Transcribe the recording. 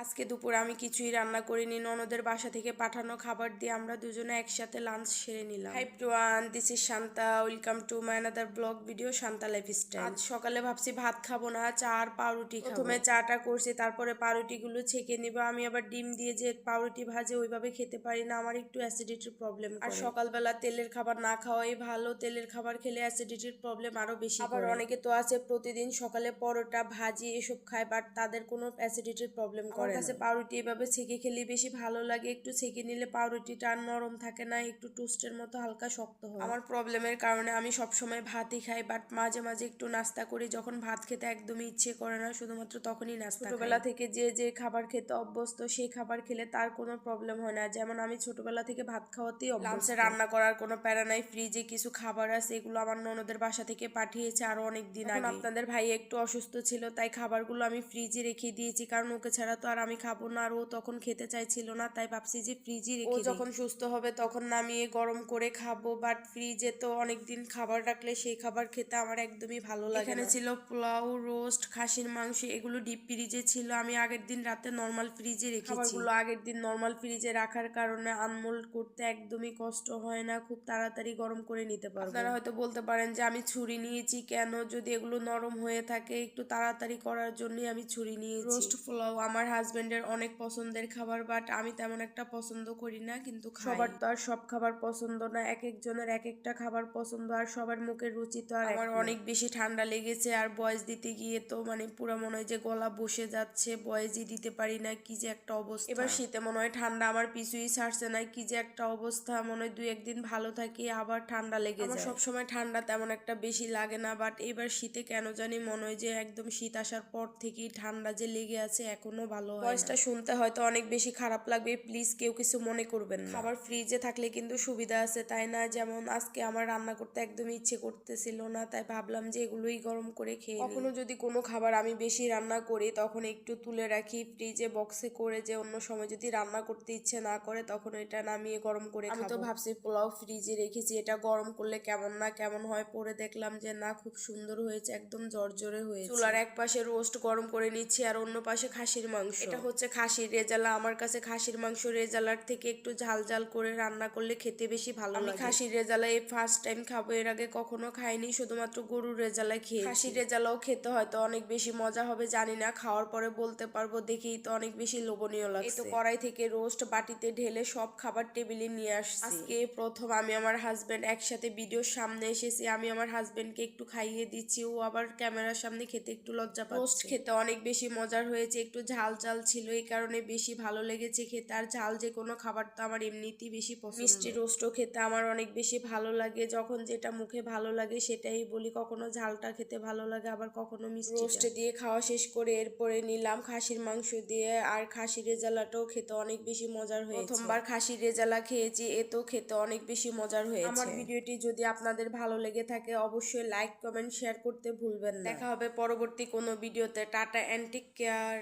আজকে দুপুরে আমি কিছুই রান্না করিনি, ননদের বাসা থেকে পাঠানো খাবার দিয়ে আমরা দুজনে একসাথে লাঞ্চ সেরে নিলাম। Hi everyone, this is Shanta, welcome to my another blog video Shanta lifestyle. আজ সকালে ভাবছি ভাত খাবো না, চা আর পাউরুটি খাবো। প্রথমে চাটা করছি, তারপরে পাউরুটিগুলো ছেঁকে নিব। আমি আবার ডিম দিয়ে যে পাউরুটি ভাজে ওইভাবে খেতে পারি না, আমার একটু অ্যাসিডিটির প্রবলেম। আর সকালবেলা তেলের খাবার না খাওয়াই ভালো, তেলের খাবার খেলে অ্যাসিডিটির প্রবলেম আরো বেশি। আবার অনেকে তো আছে প্রতিদিন সকালে পরোটা ভাজি এসব খায়, বাট তাদের কোনো অ্যাসিডিটির প্রবলেম করে। আমার কাছে পাউরুটি এভাবে ছেঁকে খেলে বেশি ভালো লাগে। একটু ছেঁকে নিলে পাউরুটিটা আর নরম থাকে না, একটু টোস্টের মতো হালকা শক্ত হয়। আমার প্রবলেমের কারণে আমি সবসময় ভাতই খাই, বাট মাঝে মাঝে একটু নাস্তা করি। যখন ভাত খেতে একদমই ইচ্ছে করে না, শুধুমাত্র তখনই নাস্তা খাই। ছোটবেলা থেকে যে যে খাবার খেতে অভ্যস্ত, সেই খাবার খেলে তার কোনো প্রবলেম হয় না। যেমন আমি ছোটবেলা থেকে ভাত খাওয়াতেই অভ্যস্ত। লাঞ্চে রান্না করার কোনো প্যারা নাই, ফ্রিজে কিছু খাবার আছে, এগুলো আমার ননদের বাসা থেকে পাঠিয়েছে আরো অনেক দিন আগে। আপনাদের ভাই একটু অসুস্থ ছিল, তাই খাবারগুলো আমি ফ্রিজে রেখে দিয়েছি, কারণ ওকে ছাড়া তো আর আমি খাবো না। আর ও তখন খেতে চাইছিল না, তাই ভাবছি যে ফ্রিজে রেখে দিই। ও যখন সুস্থ হবে তখন নামিয়ে গরম করে খাবো, বাট ফ্রিজে তো অনেকদিন খাবার রাখলে সেই খাবার খেতে আমার একদমই ভালো লাগে না। এখানে ছিল পোলাও, রোস্ট, খাসির মাংস, এগুলো ডিপ ফ্রিজে ছিল। আমি আগের দিন রাতে নর্মাল ফ্রিজে রেখেছি। খাবারগুলো আগের দিন নর্মাল ফ্রিজে রাখার কারণে আনমোল্ড করতে একদমই কষ্ট হয় না, খুব তাড়াতাড়ি গরম করে নিতে পারবো। আপনারা হয়তো বলতে পারেন যে আমি ছুরি নিয়েছি কেন, যদি এগুলো নরম হয়ে থাকে একটু তাড়াতাড়ি করার জন্যই আমি ছুরি নিয়েছি। রোস্ট পোলাও আমার হাজবেন্ডের অনেক পছন্দের খাবার, বাট আমি তেমন একটা পছন্দ করি না, কিন্তু সবার তো আর সব খাবার পছন্দ না, এক একজনের এক একটা খাবার পছন্দ, আর সবার মুখের রুচি তো আর আমার অনেক বেশি ঠান্ডা লেগেছে, আর বয়স দিতে গিয়ে তো মানে পুরো মনে হয় যে গলা বসে যাচ্ছে, বয়সই দিতে পারি না, কি যে একটা অবস্থা। এবার শীতে মনে হয় ঠান্ডা আমার পিছুই ছাড়ছে না, কি যে একটা অবস্থা। মনে হয় 2-1 দিন ভালো থাকি, আবার ঠান্ডা লেগে যায়। আমার সবসময় ঠান্ডা তেমন একটা বেশি লাগে না, বাট এবার শীতে কেন জানি মনে হয় যে একদম শীত আসার পর থেকেই ঠান্ডা যে লেগে আছে এখনো ভালো হয় না। ভয়েসটা শুনতে হয়তো অনেক বেশি খারাপ লাগবে, প্লিজ কেউ কিছু মনে করবেন না। খাবার ফ্রিজে থাকলে কিন্তু সুবিধা আছে, তাই না? যেমন আজকে আমার রান্না করতে একদমই ইচ্ছে করতেছিল না, তাই ভাবলাম যে এগুলোই গরম করে খেয়ে নিই। কখনো যদি কোনো খাবার আমি বেশি রান্না করি তখন একটু তুলে রাখি ফ্রিজে বক্সে করে, যে অন্য সময় যদি রান্না করতে ইচ্ছে না করে তখন এটা নামিয়ে গরম করে খাবো। আমি তো ভাবছি পোলাও ফ্রিজে রেখেছি, এটা গরম করলে কেমন না কেমন হয়, পরে দেখলাম যে না, খুব সুন্দর হয়েছে, একদম জর্জরে হয়েছে। চুলার এক পাশে রোস্ট গরম করে নিচ্ছি আর অন্য পাশে খাসির মাংস। এটা হচ্ছে খাসির রেজালা। আমার কাছে খাসির মাংস রেজালার থেকে একটু ঝাল ঝাল করে রান্না করলে খেতে বেশি ভালো লাগে। আমি খাসির রেজালা এই ফার্স্ট টাইম খাবো, এর আগে কখনো খাইনি, শুধুমাত্র গরুর রেজালা খেয়েছি। খাসির রেজালাও খেতে হয়তো অনেক বেশি মজা হবে, জানি না, খাওয়ার পরে বলতে পারবো। দেখেই তো অনেক বেশি লোভনীয় লাগছে। এই তো কড়াই থেকে রোস্ট বাটিতে ঢেলে সব খাবার টেবিলে নিয়ে আসছি। আজকে প্রথম আমি আমার হাজবেন্ড একসাথে ভিডিওর সামনে এসেছি, আমি আমার হাজবেন্ডকে একটু খাইয়ে দিচ্ছি, ও আবার ক্যামেরার সামনে খেতে একটু লজ্জা পাচ্ছে। রোস্ট খেতে অনেক বেশি মজার হয়েছে, একটু ঝাল ঝাল ছিল, এই কারণে বেশি ভালো লেগেছে খেতে। আর ঝাল যে কোনো খাবার তো আমার এমনিতেই বেশি পছন্দ। মিষ্টি রোস্টও খেতে আমার অনেক বেশি ভালো লাগে, যখন যেটা মুখে ভালো লাগে সেটাই বলি। কখনো ঝালটা খেতে ভালো লাগে, আবার কখনো মিষ্টি। রোস্ট দিয়ে খাওয়া শেষ করে এরপরে নিলাম খাসির মাংস দিয়ে, আর খাসির রেজালাটাও খেতে অনেক বেশি মজার হয়েছে। প্রথমবার খাসির রেজালা খেয়েছি, এতো খেতে অনেক বেশি মজার হয়েছে। আমার ভিডিওটি যদি আপনাদের ভালো লেগে থাকে অবশ্যই লাইক, কমেন্ট, শেয়ার করতে ভুলবেন না। দেখা হবে পরবর্তী কোনো ভিডিওতে। Tata and take care.